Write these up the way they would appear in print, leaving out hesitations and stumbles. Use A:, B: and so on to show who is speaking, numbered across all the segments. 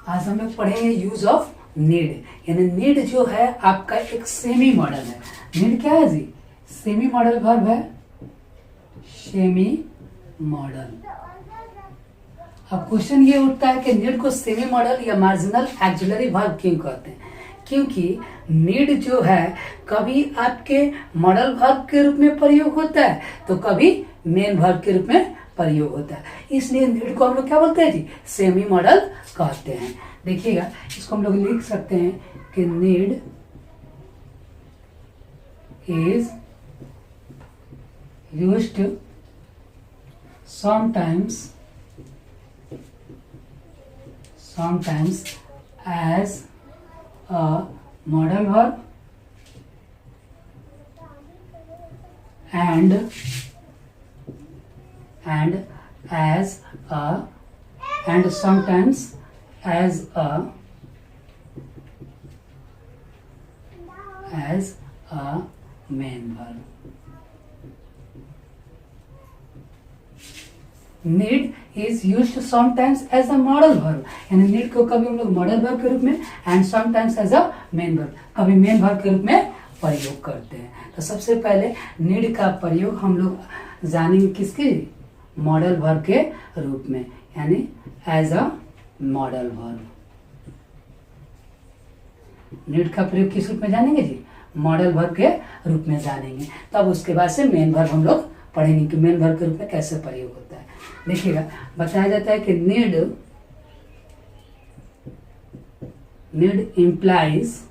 A: आज हम लोग पढ़ेंगे यूज ऑफ नीड। यानी नीड जो है आपका एक सेमी मॉडल है। नीड क्या है जी? सेमी मॉडल वर्ब है, सेमी मॉडल। अब क्वेश्चन ये उठता है कि नीड को सेमी मॉडल या मार्जिनल एक्सिलरी वर्ब क्यों कहते हैं? क्योंकि नीड जो है कभी आपके मॉडल वर्ब के रूप में प्रयोग होता है तो कभी मेन वर्ब के रूप में प्रयोग होता है। इसलिए नीड को हम लोग क्या बोलते हैं जी? सेमी मॉडल कहते हैं। देखिएगा, इसको हम लोग लिख सकते हैं कि need is used sometimes as a modal verb and sometimes as a main verb. Need is used sometimes as a modal verb, यानी नीड को कभी हम लोग मॉडल वर्ब के रूप में and sometimes as a main verb, कभी main verb के रूप में प्रयोग करते हैं। तो सबसे पहले नीड का प्रयोग हम लोग जानेंगे किसके? मॉडल वर्ब के रूप में, यानी as a modal verb. Need का प्रयोग किस रूप में जानेंगे जी? मॉडल वर्ब के रूप में जानेंगे। तब उसके बाद से मेन वर्ब हम लोग पढ़ेंगे कि मेन वर्ब के रूप में कैसे प्रयोग होता है। देखिएगा, बताया जाता है कि need implies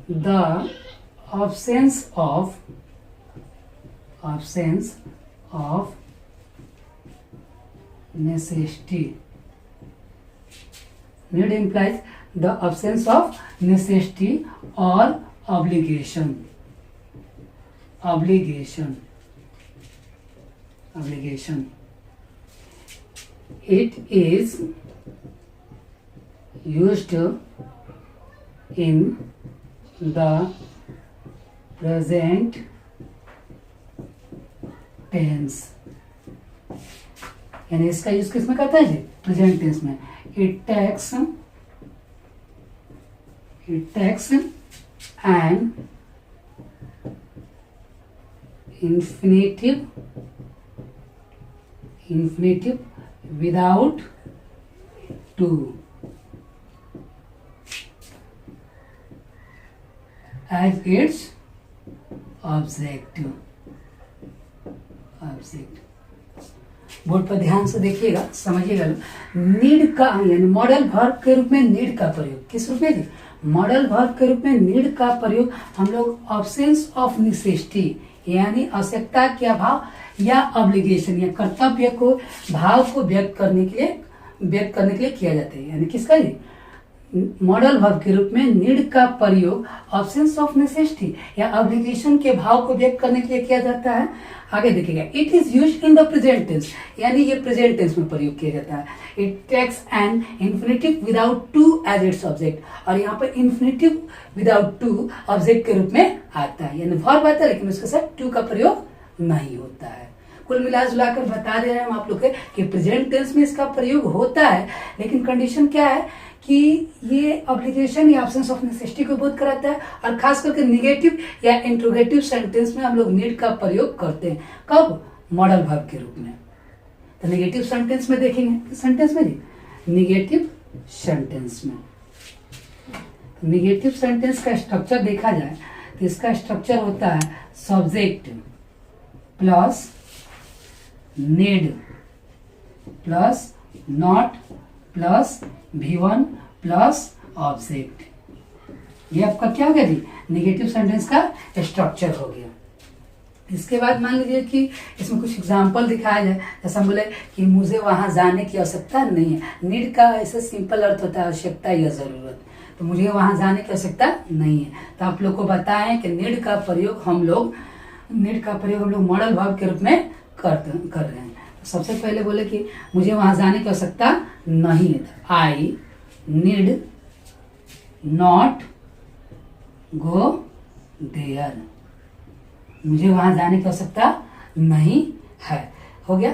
A: the absence of necessity. Need implies the absence of necessity or obligation. It is used in the present tense, यानी इसका यूज किस में करते हैं जी? प्रेजेंट टेंस में। It takes an infinitive without to as its object। Board पर ध्यान से देखिएगा, समझिएगा। नीड का यानी मॉडल वर्ब के रूप में नीड का प्रयोग किस रूप में जी? मॉडल वर्ब के रूप में नीड का प्रयोग हम लोग ऑब्सेंस ऑफ नेसेसिटी यानी आवश्यकता के अभाव या ऑब्लिगेशन या कर्तव्य को भाव को व्यक्त करने के लिए किया जाता है। यानी किसका जी? मॉडल वर्ब के रूप में नीड का प्रयोग ऑब्सेंस ऑफ नेसेसिटी या ऑब्लिगेशन के भाव को व्यक्त करने के लिए किया जाता है। आगे देखिएगा, it is used in the present tense, यानी ये प्रेजेंट टेंस में प्रयोग किया जाता है। It takes an infinitive without to as its object, और यहाँ पर इन्फिनेटिव विदाउट टू ऑब्जेक्ट के रूप में आता है, यानी वर्ब आता है लेकिन उसके साथ टू का प्रयोग नहीं होता है। कुल मिलाजुलाकर बता दे रहे हैं हम आप लोग के कि प्रेजेंट टेंस में इसका प्रयोग होता है, लेकिन कंडीशन क्या है कि ये ऑब्लिगेशन या एब्सेंस ऑफ नेसेसिटी को बोध कराता है, और खास करके निगेटिव या इंट्रोगेटिव सेंटेंस में हम लोग नीड का प्रयोग करते हैं। कब? मॉडल वर्ब के रूप में। तो निगेटिव सेंटेंस में देखेंगे, किस सेंटेंस में जी? निगेटिव सेंटेंस में। तो निगेटिव सेंटेंस का स्ट्रक्चर देखा जाए तो इसका स्ट्रक्चर होता है subject plus need plus not plus V1 plus object. ये आपका क्या हो गया जी? निगेटिव सेंटेंस का स्ट्रक्चर हो गया। इसके बाद मान लीजिए कि इसमें कुछ एग्जांपल दिखाया जाए, जैसा हम बोले कि मुझे वहां जाने की आवश्यकता नहीं है। नीड का ऐसे सिंपल अर्थ होता है आवश्यकता या जरूरत, तो मुझे वहां जाने की आवश्यकता नहीं है। तो आप लोग को बताएं कि नीड का प्रयोग हम लोग मॉडल वर्ब के रूप में कर रहे हैं। सबसे पहले बोले कि मुझे वहां जाने की आवश्यकता नहीं है। I need not go there, मुझे वहां जाने की आवश्यकता नहीं है। हो गया।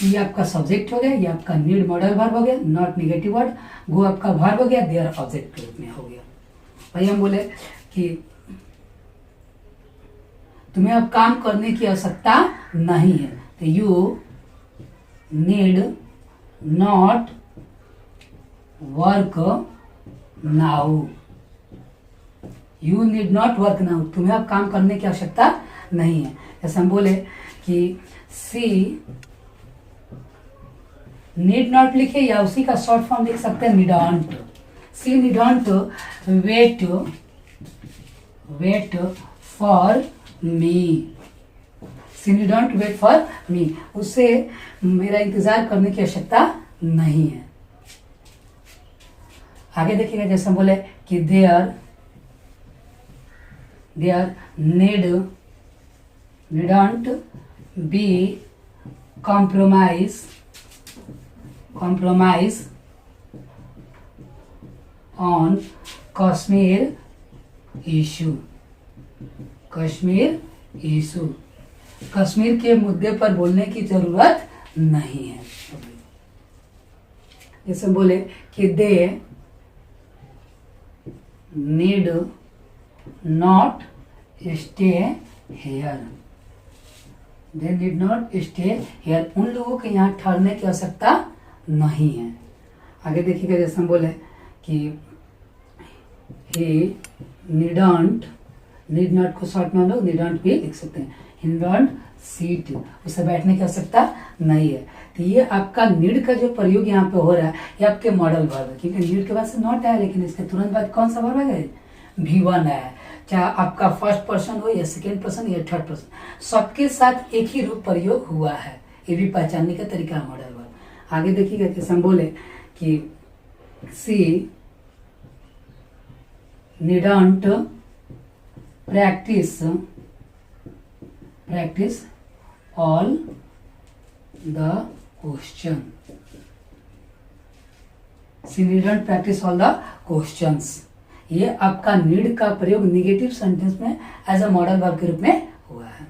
A: ये आपका सब्जेक्ट हो गया, ये आपका नीड मॉडल वर्ब हो गया, नॉट निगेटिव वर्ड, गो आपका वर्ब हो गया, देयर ऑब्जेक्ट के रूप में हो गया। भाई हम बोले कि तुम्हें अब काम करने की आवश्यकता नहीं है, तो you need not work now, you need not work now, तुम्हें अब काम करने की आवश्यकता नहीं है। जैसे हम बोले कि सी नीड नॉट लिखे या उसी का शॉर्ट फॉर्म लिख सकते हैं needn't, she needn't wait for me, she needn't wait for me, उससे मेरा इंतजार करने की आवश्यकता नहीं है। आगे देखिएगा, जैसे हम बोले कि there needn't be compromise on Kashmir issue, Kashmir के मुद्दे पर बोलने की जरूरत नहीं है। जैसे बोले कि they need not stay here, they need not stay here, उन लोगों के यहाँ ठहरने की आवश्यकता नहीं है। आगे देखिएगा, जैसे हम बोले कि ही नीड नॉट को शॉर्ट में हम लोग नीडंट भी लिख सकते हैं, ही नीडंट सीट, उसे बैठने की आवश्यकता नहीं है। तो ये आपका नीड का जो प्रयोग यहाँ पे हो रहा है, ये आपके मॉडल वर्ब है, क्योंकि नीड के बाद से नॉट आया, लेकिन इसके तुरंत बाद कौन सा वर्ब है, V1 है। चाहे आपका फर्स्ट पर्सन हो या सेकेंड पर्सन या थर्ड पर्सन, सबके साथ एक ही रूप प्रयोग हुआ है, ये भी पहचानने का तरीका है मॉडल वर्ब। आगे देखिएगा, जैसे हम बोले कि she needn't practice all the question, she needn't practice all the questions, ये आपका नीड का प्रयोग निगेटिव सेंटेंस में एज अ मॉडल वर्ब के रूप में हुआ है,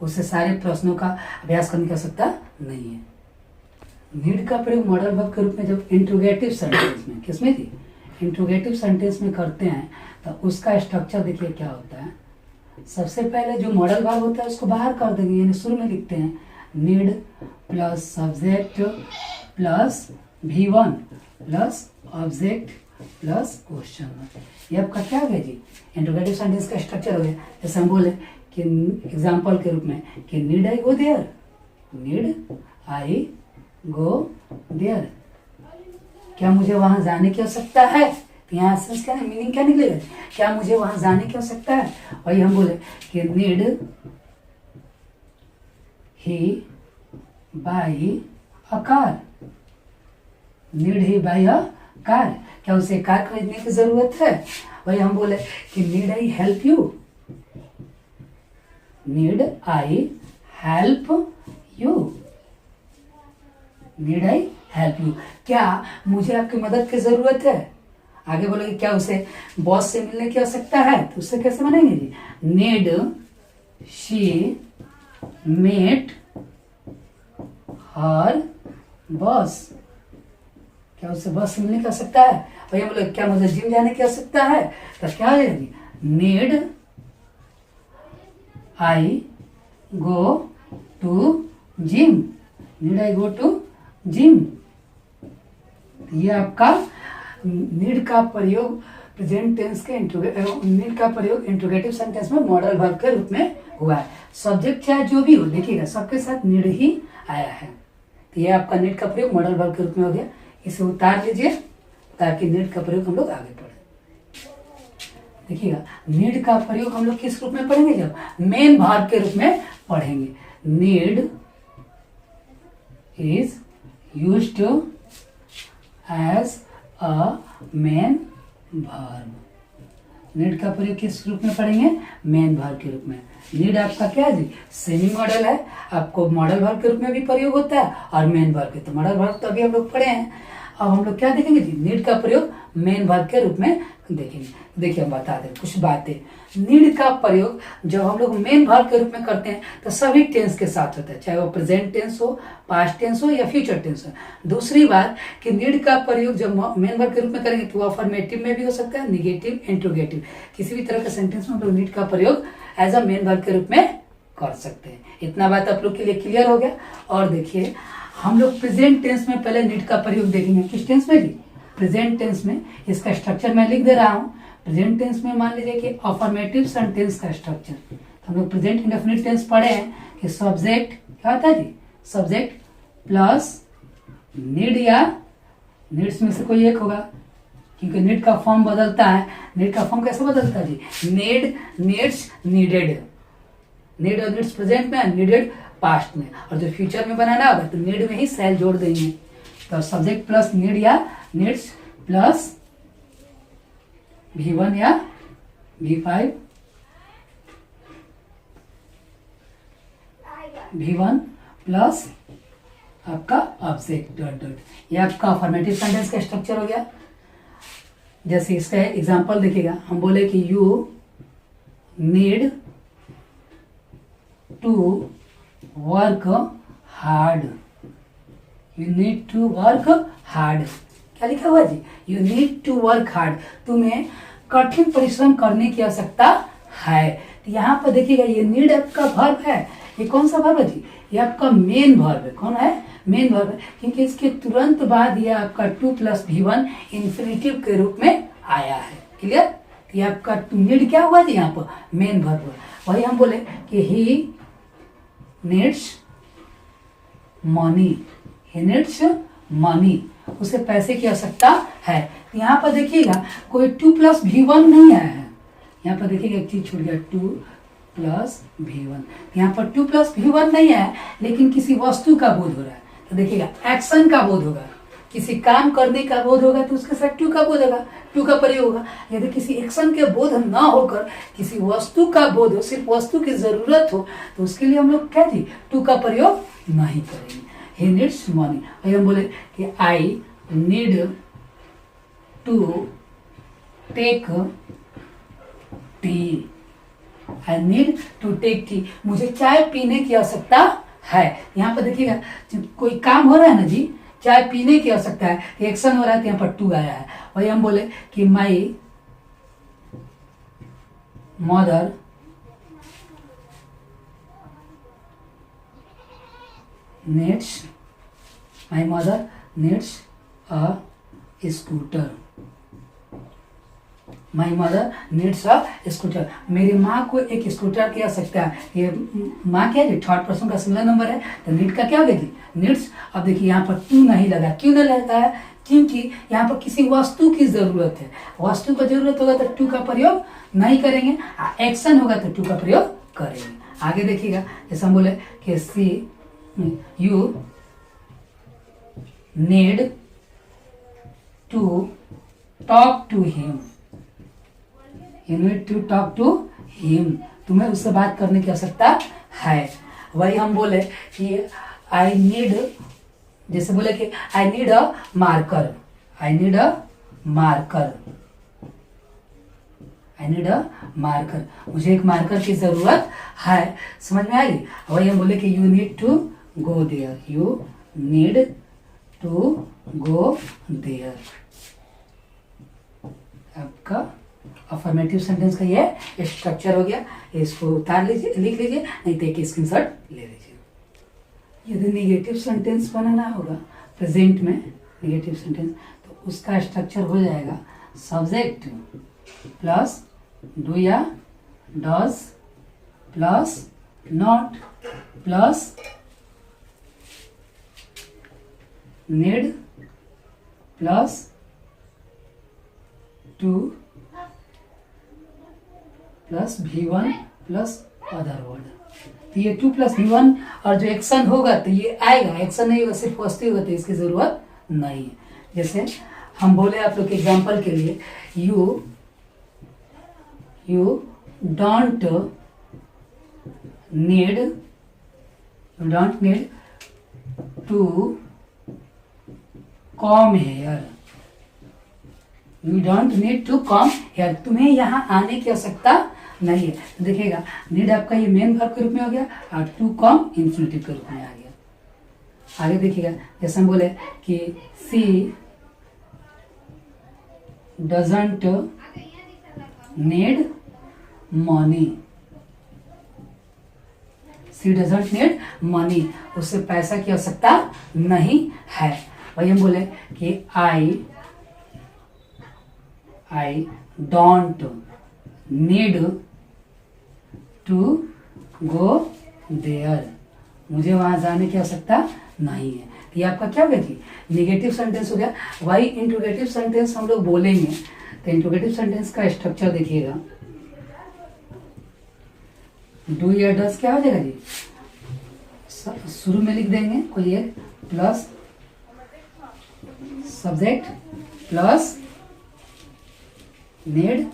A: उससे सारे प्रश्नों का अभ्यास करने की आवश्यकता नहीं है। नीड का प्रयोग मॉडल वर्ब के रूप में जब इंट्रोगेटिव सेंटेंस में, किसमें थी, इंट्रोगेटिव सेंटेंस में करते हैं, तो उसका स्ट्रक्चर देखिए क्या होता है। सबसे पहले जो मॉडल वर्ब होता है उसको बाहर कर देंगे, यानी शुरू में लिखते हैं need plus subject plus V1 plus object plus question, ये आपका क्या हो गया जी, इंट्रोगेटिव सेंटेंस का स्ट्रक्चर हो गया। जैसे हम बोले कि एग्जाम्पल के रूप में कि need I go there, need I go there, क्या मुझे वहां जाने की आवश्यकता है, तो यहाँ सेंस क्या है, मीनिंग क्या निकलेगा, क्या मुझे वहां जाने की आवश्यकता है। और हम बोले कि need he by a car, need he by a car, क्या उसे कार खरीदने की जरूरत है। वही हम बोले कि need I help you, need I help you, need I help you, क्या मुझे आपकी मदद की जरूरत है। आगे बोले क्या उसे बॉस से मिलने की आवश्यकता है, तो उससे कैसे बनेंगे जी, need she met her boss, क्या उसे बॉस से मिलने की आवश्यकता है। भैया बोले क्या मुझे जिम जाने की आवश्यकता है, तो क्या है जी, need I go to gym, need I go to gym. ये आपका नीड का प्रयोग प्रेजेंट टेंस के नीड का प्रयोग इंट्रोगेटिव सेंटेंस में मॉडल वर्ब के रूप में हुआ है। सब्जेक्ट चाहे जो भी हो, देखिएगा सबके साथ नीड ही आया है, तो ये आपका नीड का प्रयोग मॉडल वर्ब के रूप में हो गया। इसे उतार लीजिए ताकि नीड का प्रयोग हम लोग आगे पढ़े। देखिएगा नीड का प्रयोग हम लोग किस रूप में पढ़ेंगे, जब मेन वर्ब के रूप में पढ़ेंगे। Need is used as a main verb, need का प्रयोग किस रूप में पढ़ेंगे, मेन वर्ब के रूप में। नीड आपका क्या है जी, सेमी मॉडल है, आपको मॉडल वर्ब के रूप में भी प्रयोग होता है और मेन वर्ब के, तो मॉडल वर्ब तो अभी हम लोग पढ़े हैं। अब हम लोग क्या देखेंगे जी, नीड का प्रयोग मेन वर्ब के रूप में देखेंगे। देखिए हम बता दें कुछ बातें। नीड का प्रयोग जब हम लोग मेन वर्ब के रूप में करते हैं तो सभी टेंस के साथ होता है, चाहे वो प्रेजेंट टेंस हो, पास्ट टेंस हो या फ्यूचर टेंस हो। दूसरी बात कि नीड का प्रयोग जब मेन वर्ब के रूप में करेंगे तो वो अफर्मेटिव में भी हो सकता है, निगेटिव, इंट्रोगेटिव, किसी भी तरह के सेंटेंस में हम लोग नीड का प्रयोग एज अ मेन वर्ब के रूप में कर सकते हैं। इतना बात आप लोग के लिए क्लियर हो गया। और देखिए हम लोग प्रेजेंट टेंस में पहले नीड का प्रयोग देखेंगे। किस टेंस में जी? प्रेजेंट टेंस में। इसका स्ट्रक्चर मैं लिख दे रहा हूं। प्रेजेंट टेंस में मान लीजिए कि अफर्मेटिव सेंटेंस का स्ट्रक्चर, तो हम लोग प्रेजेंट इंडेफिनिट टेंस पढ़े हैं कि सब्जेक्ट क्या होता है जी? सब्जेक्ट प्लस नीड या नीड्स में से कोई एक होगा, क्योंकि नीड का फॉर्म बदलता है। नीड का फॉर्म कैसे बदलता है जी? Need, needs, needed. नीड और नीड्स प्रेजेंट में, नीडेड पास्ट में, और जो फ्यूचर में बनाना होगा तो नीड में ही सेल जोड़ देंगे। तो सब्जेक्ट प्लस नीड या नीड्स प्लस V1 या V5, V1 प्लस आपका ऑब्जेक्ट डॉट डॉट, ये आपका अफर्मेटिव सेंटेंस का स्ट्रक्चर हो गया। जैसे इसका एग्जांपल देखिएगा, हम बोले कि you need to work hard. You need to work hard, क्या लिखा हुआ जी? You need to work hard, तुम्हें कठिन परिश्रम करने की आवश्यकता है। तो यहाँ पर देखिएगा ये नीड आपका वर्ब है। ये कौन सा वर्ब है जी? ये आपका मेन वर्ब है। कौन है? मेन वर्ब है, क्योंकि इसके तुरंत बाद ये आपका 2 + V1 इन्फिनेटिव के रूप में आया है। क्लियर? ये आपका नीड क्या हुआ जी? यहाँ पर मेन वर्ब हुआ। वही हम बोले कि he needs money, he needs money, उसे पैसे की आवश्यकता है। तो यहाँ पर देखिएगा कोई 2 + V1 नहीं आया है। यहाँ पर देखिएगा एक चीज छूट गया, 2 + V1। यहाँ पर 2 + V1 नहीं आया, लेकिन किसी वस्तु का बोध हो रहा है। तो देखिएगा एक्शन का बोध होगा, किसी काम करने का बोध होगा तो उसके साथ 2 का बोध होगा, 2 का प्रयोग होगा। यदि किसी एक्शन के बोध ना होकर किसी वस्तु का बोध हो, सिर्फ वस्तु की जरूरत हो, तो उसके लिए हम लोग क्या जी? 2 का प्रयोग नहीं करेंगे। He needs money। और हम बोले कि I need to take tea। I need to take tea, मुझे चाय पीने की आवश्यकता है। यहाँ पर देखिएगा कोई काम हो रहा है ना जी, चाय पीने की आवश्यकता है, एक्शन हो रहा है, तो यहाँ पर 2 आया है। वही हम बोले कि my mother needs, my mother needs a scooter। My mother needs a scooter, मेरी माँ को एक स्कूटर की आवश्यकता है। ये माँ क्या है? थर्ड पर्सन का सिंगुलर नंबर है, तो नीड का क्या होगा जी? नीड्स। अब देखिए यहाँ पर 2 नहीं लगा, क्यों नहीं लगता है? क्योंकि यहाँ पर किसी वस्तु की जरूरत है। वस्तु का जरूरत होगा तो 2 का प्रयोग नहीं करेंगे, एक्शन होगा तो 2 का प्रयोग करेंगे। आगे देखिएगा, जैसे हम बोले कि see you need to talk to him. You need to talk to him, तुम्हें उससे बात करने की आवश्यकता है। वही हम बोले कि आई नीड, जैसे बोले कि I need a marker. I need a marker, I need a marker, मुझे एक मार्कर की जरूरत है। समझ में आई? वही हम बोले कि you need to go there. You need to go there, आपका अफर्मेटिव सेंटेंस का ये स्ट्रक्चर हो गया। इसको उतार लीजिए, लिख लीजिए, नहीं तो एक स्क्रीनशॉट ले लीजिए। यदि निगेटिव सेंटेंस बनाना होगा प्रेजेंट में, निगेटिव सेंटेंस, तो उसका स्ट्रक्चर हो जाएगा सब्जेक्ट प्लस डू या does plus not plus need plus two plus V1 plus other word. तो ये 2 + V1 और जो एक्शन होगा तो ये आएगा, एक्शन नहीं होगा, सिर्फ वस्तु होगा, तो इसकी जरूरत नहीं है। जैसे हम बोले आप लोग के एग्जांपल के लिए, you don't need to come here. You don't need to come here, तुम्हें यहाँ आने की आवश्यकता नहीं है। तो देखिएगा नीड आपका ये मेन वर्ब के रूप में हो गया और टू कम इन्फिनिटिव के रूप में आ गया। आगे देखिएगा जैसे हम बोले कि she doesn't need money, she doesn't need money, उससे पैसा की आवश्यकता नहीं है। वही हम बोले कि I don't need to go there, मुझे वहां जाने की आवश्यकता नहीं है। तो ये आपका क्या हो गया जी, निगेटिव सेंटेंस हो गया। वही इंट्रोगेटिव सेंटेंस हम लोग बोलेंगे। तो इंट्रोगेटिव सेंटेंस का स्ट्रक्चर देखिएगा, डू या डज क्या हो जाएगा जी, शुरू में लिख देंगे कोई एक plus subject plus need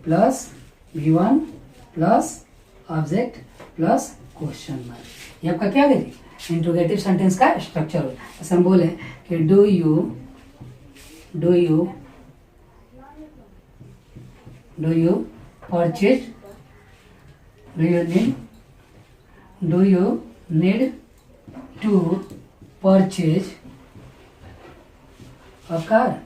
A: plus V1 plus object plus question mark. ये आपका क्या है जी, इंट्रोगेटिव सेंटेंस का स्ट्रक्चर हो। जैसे हम बोले कि do you purchase, do you need to purchase a car,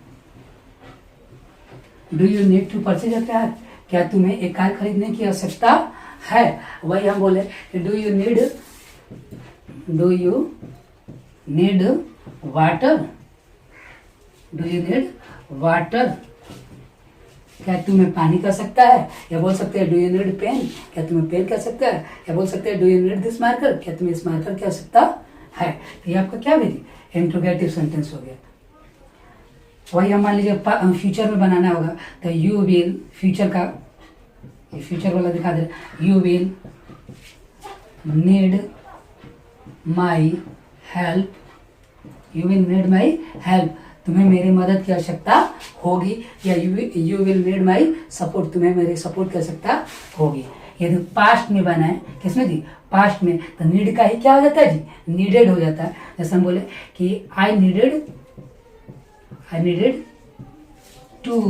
A: do you need to purchase a car, क्या तुम्हें एक कार खरीदने की आवश्यकता है। वही हम बोले do you need water, do you need water, क्या तुम्हें पानी की आवश्यकता है। या बोल सकते हैं डू यू नीड पेन, क्या तुम्हें पेन की आवश्यकता है। या बोल सकते हैं do you need this marker, क्या तुम्हें इस मार्कर की आवश्यकता है। तो ये आपका क्या है, इंट्रोगेटिव सेंटेंस हो गया। वही हम मान लीजिए फ्यूचर में बनाना होगा तो यू विल, फ्यूचर का फ्यूचर वाला दिखा दे, you will need my help, you will need my help, तुम्हें मेरी मदद की आवश्यकता होगी। या you will need my support, तुम्हें मेरे सपोर्ट की आवश्यकता होगी। यदि पास्ट में बना है, किसमें जी, पास्ट में, तो नीड का ही क्या हो जाता है जी, नीडेड हो जाता है। जैसे हम बोले कि I needed to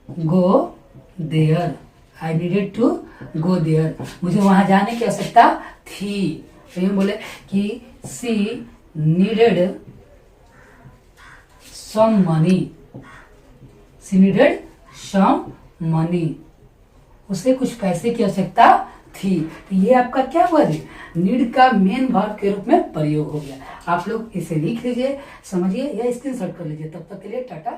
A: go there, I needed to go there, मुझे वहां जाने की आवश्यकता थी। तो हम बोले कि सी नीडेड सम मनी, सी नीडेड सम मनी, उसे कुछ पैसे की आवश्यकता थी। तो ये आपका क्या हुआ जी, नीड का मेन वर्ब के रूप में प्रयोग हो गया। आप लोग इसे लिख लीजिए, समझिए या स्क्रीनशॉट कर लीजिए। तब तक के लिए टाटा।